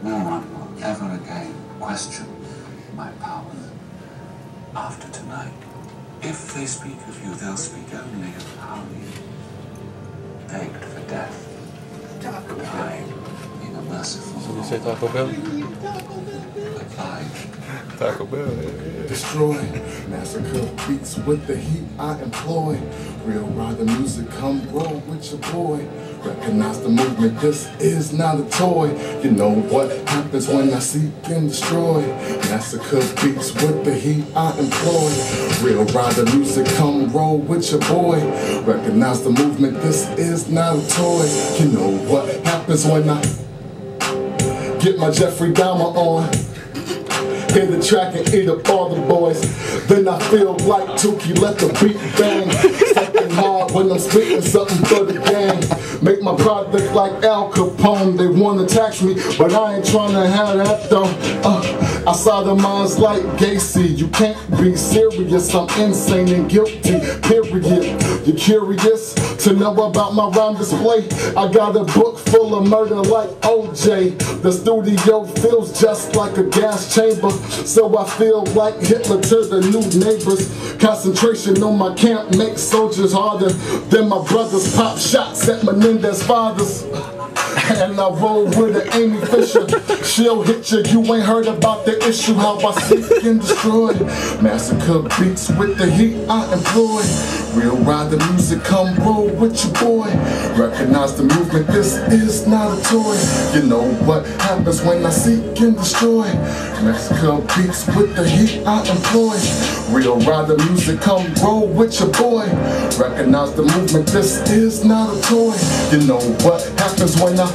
No one will ever again question my powers after tonight. If they speak of you, they'll speak only of how you begged for death, dying in a merciful Did you say Taco Bell? obliged. Taco Bell, yeah. Destroy, massacre beats with the heat I employ. Real rider music, come roll with your boy. Recognize the movement, this is not a toy. You know what happens when I seek and destroy. Massacre beats with the heat I employ. Real rider music, come roll with your boy. Recognize the movement, this is not a toy. You know what happens when I get my Jeffrey Dahmer on. Hit the track and eat up all the boys. Then I feel like Tukey, let the beat bang. Something hard when I'm spitting something for the gang. Make my product like Al Capone. They wanna tax me, but I ain't tryna have that though. Outside of minds like Gacy, you can't be serious. I'm insane and guilty, period. You curious to know about my rhyme display? I got a book full of murder like OJ. The studio feels just like a gas chamber, so I feel like Hitler to the new neighbors. Concentration on my camp makes soldiers harder than my brothers pop shots at Menendez fathers. And I roll with an Amy Fisher. She'll hit you, you ain't heard about the issue. How I seek and destroy. Massacre beats with the heat I employ. Real rider music, come roll with your boy. Recognize the movement, this is not a toy. You know what happens when I seek and destroy. Massacre beats with the heat I employ. Real rider music, come roll with your boy. Recognize the movement, this is not a toy. You know what happens when I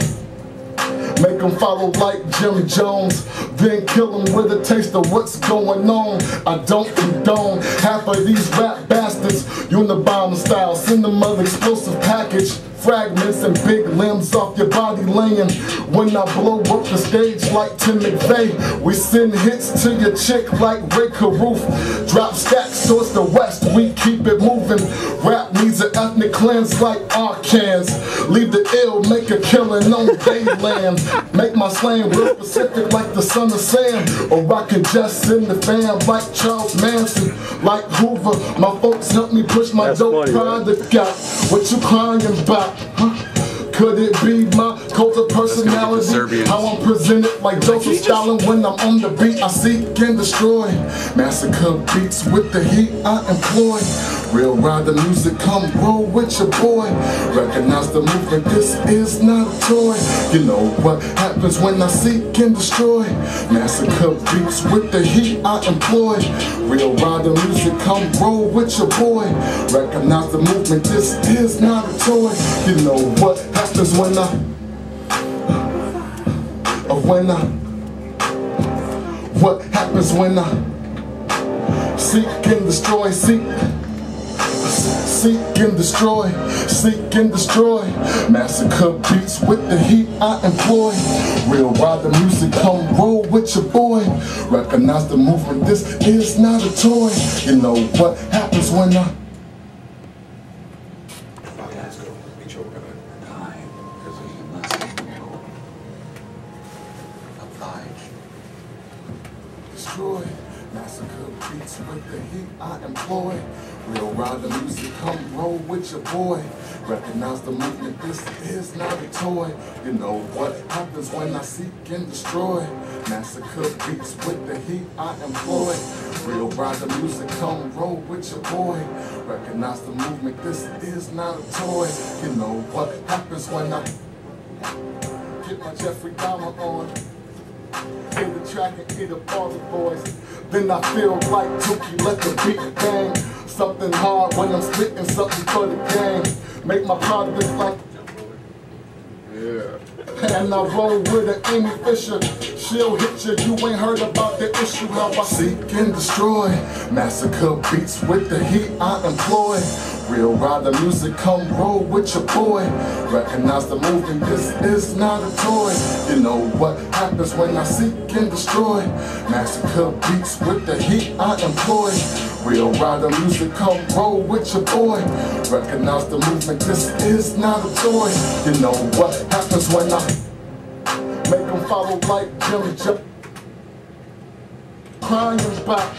make them follow like Jim Jones, then kill them with a taste of what's going on. I don't condone half of these rap bastards. Unabomber style, send them an explosive package. Fragments and big limbs off your body laying. When I blow up the stage like Tim McVeigh, we send hits to your chick like Ray Caruth. Drop stacks towards the west, we keep it moving. Rap needs an ethnic cleanse like Arcans. Leave the ill, make a killing on Dayland. Make my slang real specific like the son of Sam. Or I can just send the fam like Charles Manson. Like Hoover, my folks help me push my dope product out. What you crying about? Huh? Could it be my cult of personality? How I'm presented like Joseph Stalin when I'm on the beat. I seek and destroy. Massacre beats with the heat I employ. Real rider music, come roll with your boy. Recognize the movement, this is not a toy. You know what happens when I seek and destroy. Massacre beats with the heat I employ. Real rider music, come roll with your boy. Recognize the movement, this is not a toy. You know what happens when what happens when I seek and destroy, seek and destroy, seek and destroy. Massacre beats with the heat I employ. Real rider music, come roll with your boy. Recognize the movement, this is not a toy. You know what happens when I destroy. Massacre beats with the heat I employ. Real rider music, come roll with your boy. Recognize the movement, this is not a toy. You know what happens when I seek and destroy. Massacre beats with the heat I employ. Real rider music, come roll with your boy. Recognize the movement, this is not a toy. You know what happens when I get my Jeffrey Dahmer on. Hit the track and eat up all the boys. Then I feel like Tukey, let the beat bang. Something hard when I'm spitting something for the gang. Make my product like and I roll with an Amy Fisher. She'll hit you, you ain't heard about the issue. How I seek and destroy. Massacre beats with the heat I employ. Real rider music, come roll with your boy. Recognize the movement, this is not a toy. You know what happens when I seek and destroy. Massacre beats with the heat I employ. Real rider music, come roll with your boy. Recognize the movement, this is not a toy. You know what happens when I Make them follow like Jim Jones. Crying back.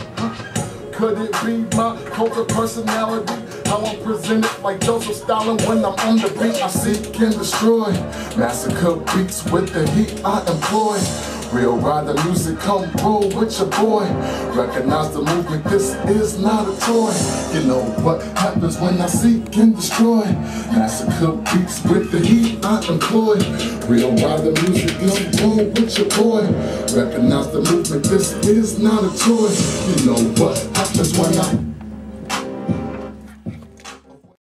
Could it be my culture personality? How I'm presented like Joseph Stalin when I'm on the beat. I seek and destroy. Massacre beats with the heat I employ. Real rider music, come roll with your boy. Recognize the movement, this is not a toy. You know what happens when I seek and destroy. Massacre beats with the heat I employ. Real rider music, come roll with your boy. Recognize the movement, this is not a toy. You know what happens when I